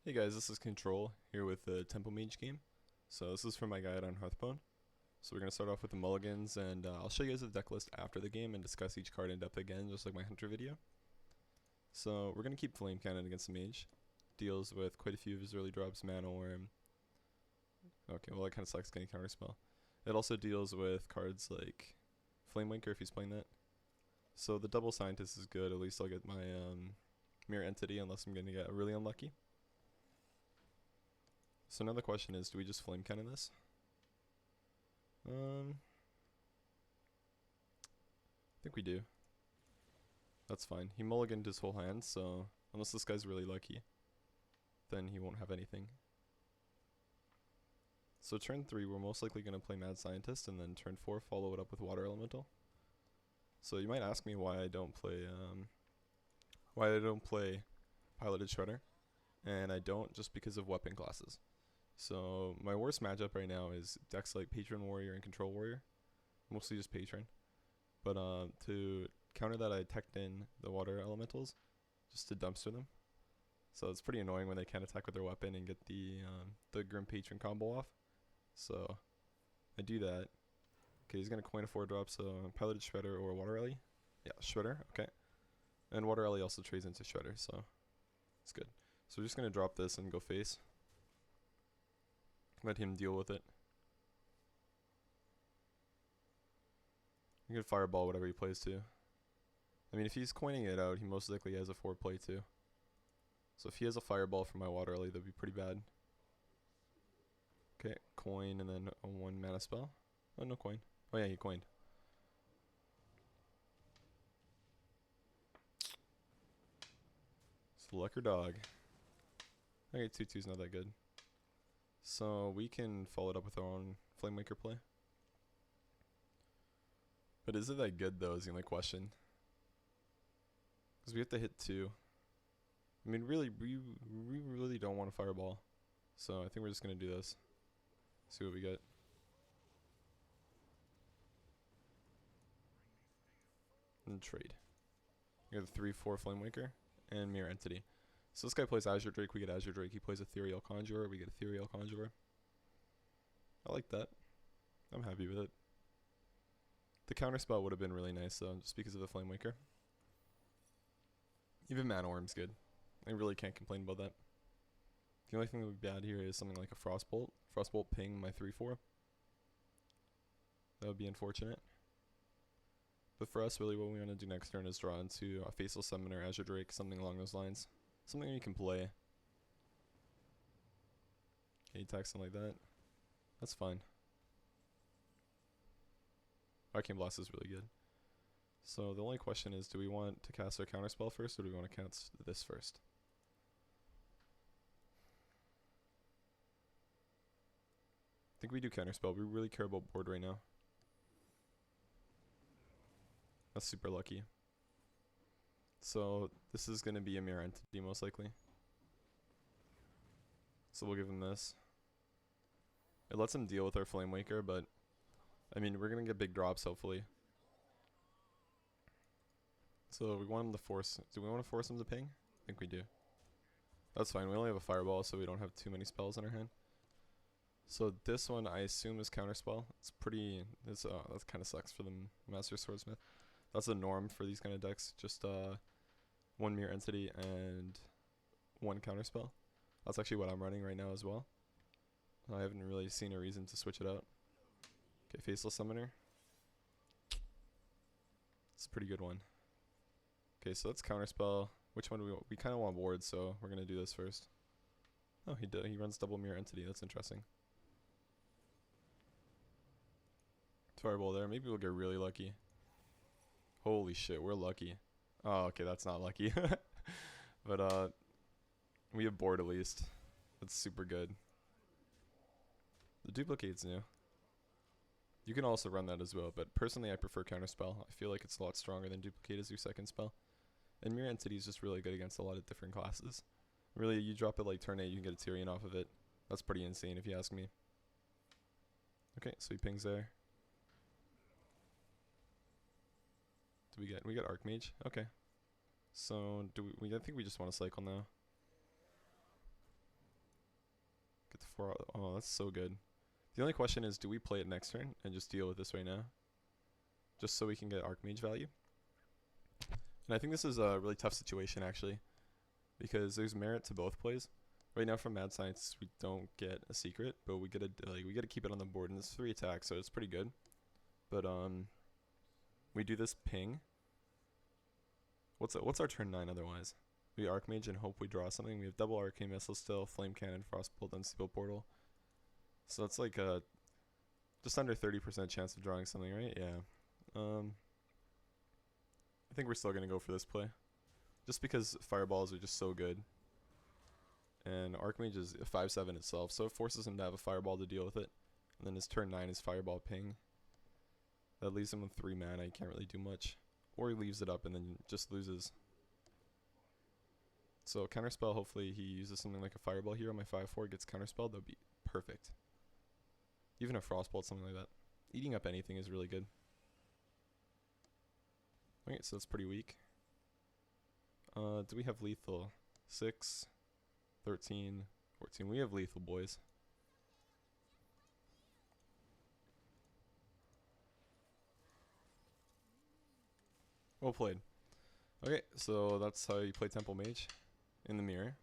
Hey guys, this is Control here with the Temple Mage game. So this is for my guide on Hearthstone. So we're going to start off with the mulligans, and I'll show you guys the deck list after the game and discuss each card in depth again, just like my Hunter video. So we're going to keep Flame Cannon against the Mage. Deals with quite a few of his early drops, Mana Worm. Okay, well that kind of sucks getting Counterspell. It also deals with cards like Flame Winker if he's playing that. So the Double Scientist is good, at least I'll get my Mirror Entity unless I'm going to get really unlucky. So now the question is, do we just Flame Cannon this? I think we do. That's fine. He mulliganed his whole hand, so unless this guy's really lucky, then he won't have anything. So turn 3, we're most likely going to play Mad Scientist, and then turn 4, follow it up with Water Elemental. So you might ask me why I don't play Piloted Shredder, and I don't just because of weapon classes. So my worst matchup right now is decks like Patron Warrior and Control Warrior, mostly just Patron. But to counter that, I teched in the Water Elementals just to dumpster them. So it's pretty annoying when they can't attack with their weapon and get the Grim Patron combo off. So I do that. Okay, he's gonna coin a 4-drop, so Piloted Shredder or Water Ellie. Yeah, Shredder. Okay, and Water Ellie also trades into Shredder, so it's good. So we're just gonna drop this and go face. Let him deal with it. You can fireball whatever he plays too. I mean, if he's coining it out, he most likely has a 4-play too. So if he has a fireball from my Water Ellie, that'd be pretty bad. Okay, coin and then a 1 mana spell. Oh, no coin. Oh yeah, he coined. It's luck or dog. Okay, 2/2's not that good. So we can follow it up with our own Flamemaker play. But is it that good though is the only question. Because we have to hit 2. I mean really, we really don't want a fireball. So I think we're just going to do this. See what we get. And trade. We have the 3/4 Flamemaker and Mirror Entity. So this guy plays Azure Drake, we get Azure Drake. He plays Ethereal Conjurer, we get Ethereal Conjurer. I like that. I'm happy with it. The counterspell would have been really nice though, just because of the Flamewaker. Even Mana Worm's good. I really can't complain about that. The only thing that would be bad here is something like a Frostbolt. Frostbolt ping my 3/4. That would be unfortunate. But for us, really what we want to do next turn is draw into a Faceless Summoner, Azure Drake, something along those lines. Something you can play. Okay, attack something like that. That's fine. Arcane Blast is really good. So the only question is, do we want to cast our counterspell first, or do we want to cast this first? I think we do counterspell. We really care about board right now. That's super lucky. So this is going to be a Mirror Entity most likely. So we'll give him this. It lets him deal with our Flamewaker, but I mean, we're going to get big drops hopefully. So we want him to force... Do we want to force him to ping? I think we do. That's fine. We only have a fireball, so we don't have too many spells in our hand. So this one I assume is counterspell. It's pretty... that kind of sucks for the Master Swordsmith. That's a norm for these kind of decks. Just 1 Mirror Entity and 1 counterspell. That's actually what I'm running right now as well. I haven't really seen a reason to switch it out. Okay, Faceless Summoner. It's a pretty good one. Okay, so let's counterspell. Which one do we want? We kind of want wards, so we're going to do this first. Oh, he runs double Mirror Entity. That's interesting. Fireball there. Maybe we'll get really lucky. Holy shit, we're lucky. Oh, okay, that's not lucky. But, we have board at least. That's super good. The duplicate's new. You can also run that as well, but personally I prefer counterspell. I feel like it's a lot stronger than duplicate as your second spell. And Mirror Entity is just really good against a lot of different classes. Really, you drop it like turn 8, you can get a Tyrion off of it. That's pretty insane if you ask me. Okay, so he pings there. Do we get Archmage? Okay. So do we I think we just want to cycle now. Oh, that's so good. The only question is, do we play it next turn and just deal with this right now? Just so we can get Archmage value. And I think this is a really tough situation actually, because there's merit to both plays. Right now from Mad Science we don't get a secret, but we get to keep it on the board, and it's 3 attacks, so it's pretty good. But we do this ping. What's our turn 9 otherwise? We Archmage and hope we draw something. We have double Arcane Missile still, Flame Cannon, Frostbolt, Unstable Portal. So that's like a just under 30% chance of drawing something, right? Yeah. I think we're still gonna go for this play, just because fireballs are just so good. And Archmage is a 5/7 itself, so it forces him to have a fireball to deal with it. And then his turn 9 is fireball ping. That leaves him with 3 mana. He can't really do much, or he leaves it up and then just loses. So counterspell. Hopefully he uses something like a fireball here on my 5/4, gets counterspelled. That'd be perfect. Even a frostbolt, something like that. Eating up anything is really good. Okay, so that's pretty weak. Do we have lethal? 6, 13, 14. We have lethal, boys. Well played. Okay, so that's how you play Temple Mage in the mirror.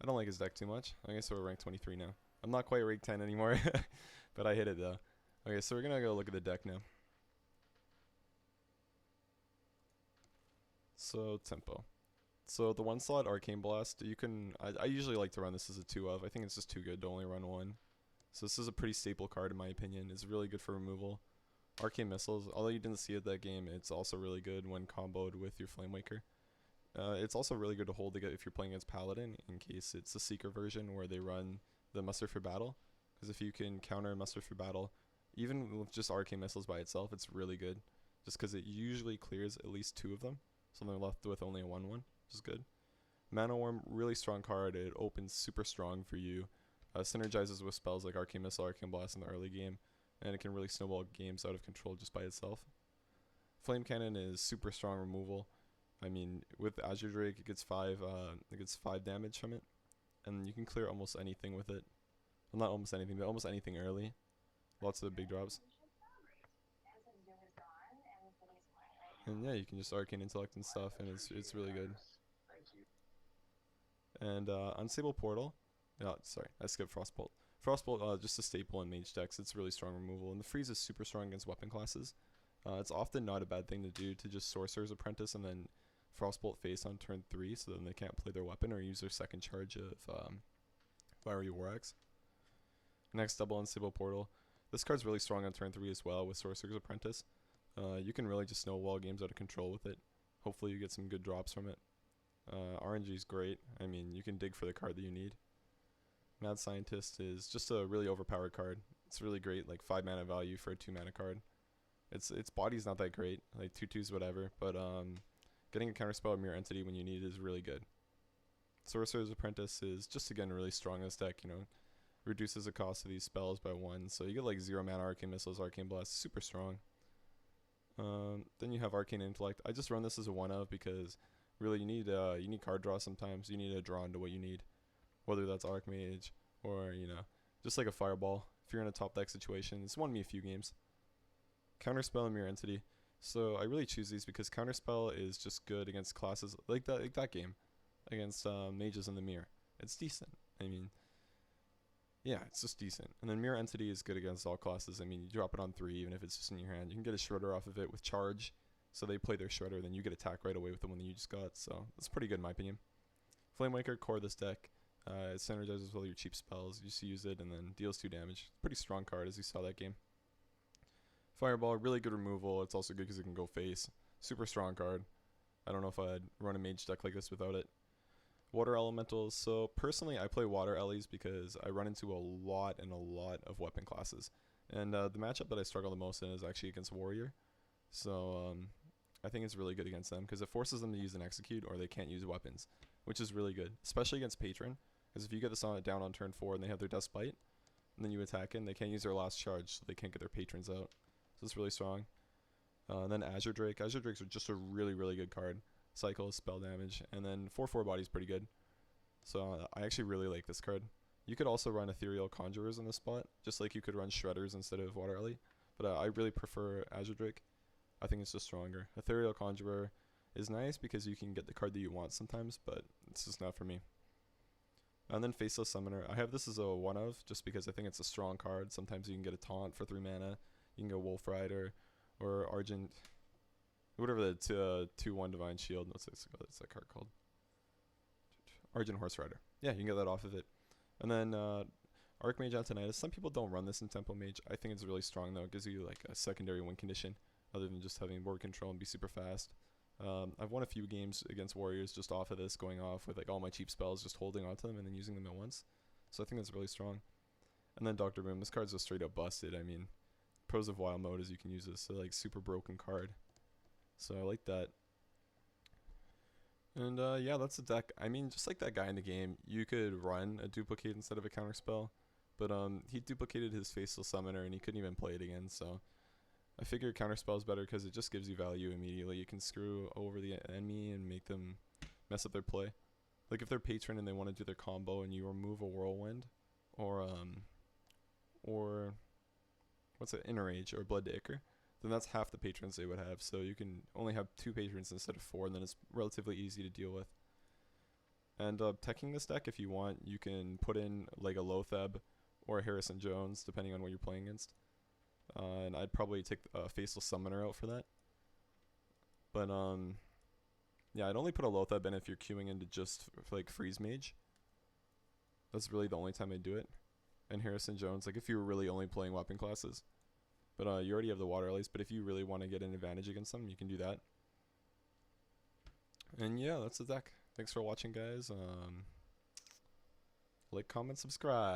I don't like his deck too much. I guess we're rank 23 now. I'm not quite rank 10 anymore, but I hit it though. Okay, so we're gonna go look at the deck now. So tempo. So the 1 slot Arcane Blast, you can I usually like to run this as a 2 of. I think it's just too good to only run 1. So this is a pretty staple card in my opinion. It's really good for removal. Arcane Missiles, although you didn't see it that game, it's also really good when comboed with your Flamewaker. It's also really good to hold to get if you're playing against Paladin, in case it's a Seeker version where they run the Muster for Battle. Because if you can counter Muster for Battle, even with just Arcane Missiles by itself, it's really good. Just because it usually clears at least 2 of them. So they're left with only a 1/1, which is good. Mana Worm, really strong card. It opens super strong for you. Synergizes with spells like Arcane Missile, Arcane Blast in the early game. And it can really snowball games out of control just by itself. Flame Cannon is super strong removal. I mean, with Azure Drake, it gets 5 damage from it, and you can clear almost anything with it. Well, not almost anything, but almost anything early. Lots of big drops. And yeah, you can just Arcane Intellect and stuff, and it's really good. And Unstable Portal. Sorry, I skipped Frostbolt. Frostbolt, just a staple in Mage decks. It's really strong removal, and the freeze is super strong against weapon classes. It's often not a bad thing to do to just Sorcerer's Apprentice and then Frostbolt face on turn 3, so then they can't play their weapon or use their second charge of Fiery War Axe. Next, double Unstable Portal. This card's really strong on turn 3 as well with Sorcerer's Apprentice. You can really just snowball games out of control with it. Hopefully you get some good drops from it. RNG is great. I mean, you can dig for the card that you need. Mad Scientist is just a really overpowered card. It's really great, like 5 mana value for a 2 mana card. Its body's not that great, like 2/2s whatever, but getting a counterspell or Mirror Entity when you need it is really good. Sorcerer's Apprentice is just again really strong in this deck, you know, reduces the cost of these spells by 1, so you get like 0 mana Arcane Missiles, Arcane Blast, super strong. Then you have Arcane Intellect. I just run this as a 1 of because really you need card draw sometimes. You need to draw into what you need, whether that's Archmage or, you know, just like a Fireball. If you're in a top deck situation, it's won me a few games. Counterspell and Mirror Entity. So I really choose these because Counterspell is just good against classes like that game, against mages in the mirror. It's decent. I mean, yeah, it's just decent. And then Mirror Entity is good against all classes. I mean, you drop it on 3 even if it's just in your hand. You can get a Shredder off of it with Charge. So they play their Shredder, then you get attack right away with the one that you just got. So that's pretty good in my opinion. Flamewaker, core this deck. It synergizes with all your cheap spells. You just use it and then deals 2 damage. Pretty strong card as you saw that game. Fireball, really good removal. It's also good because it can go face. Super strong card. I don't know if I'd run a Mage deck like this without it. Water Elementals. So personally, I play Water Ellies because I run into a lot of weapon classes. And the matchup that I struggle the most in is actually against Warrior. So I think it's really good against them because it forces them to use an Execute or they can't use weapons, which is really good, especially against Patron. Because if you get this down on turn 4 and they have their Death Bite, and then you attack in, they can't use their last charge, so they can't get their patrons out. So it's really strong. And then Azure Drake. Azure Drakes are just a really good card. Cycle, spell damage, and then 4/4 body is pretty good. So I actually really like this card. You could also run Ethereal Conjurers in this spot, just like you could run Shredders instead of Water Ellie. But I really prefer Azure Drake. I think it's just stronger. Ethereal Conjurer is nice because you can get the card that you want sometimes, but it's just not for me. And then Faceless Summoner. I have this as a one of just because I think it's a strong card. Sometimes you can get a taunt for 3 mana. You can go Wolf Rider or Argent, whatever the 2/1 Divine Shield. What's that card called? Argent Horse Rider. Yeah, you can get that off of it. And then Archmage Antonitis. Some people don't run this in Tempo Mage. I think it's really strong though. It gives you like a secondary win condition other than just having board control and be super fast. I've won a few games against Warriors just off of this, going off with like all my cheap spells, just holding onto them and then using them at once. So I think that's really strong. And then Dr. Boom. This card's just straight up busted. I mean, pros of wild mode is you can use this, so like super broken card. So I like that. And yeah, that's the deck. I mean, just like that guy in the game, you could run a duplicate instead of a counterspell, but he duplicated his Faceless Summoner and he couldn't even play it again. So I figure counterspell is better because it just gives you value immediately. You can screw over the enemy and make them mess up their play. Like if they're patron and they want to do their combo and you remove a whirlwind, or what's it, Inner Rage or Blood to Ichor, then that's half the patrons they would have. So you can only have 2 patrons instead of 4, and then it's relatively easy to deal with. And teching this deck, if you want, you can put in like a Lotheb or a Harrison Jones, depending on what you're playing against. And I'd probably take a Faceless Summoner out for that. But yeah, I'd only put a Lotheb in if you're queuing into just like Freeze Mage. That's really the only time I'd do it. And Harrison Jones, like if you were really only playing weapon classes. But you already have the Water Ellies, but if you really want to get an advantage against them, you can do that. And yeah, that's the deck. Thanks for watching, guys. Like, comment, subscribe.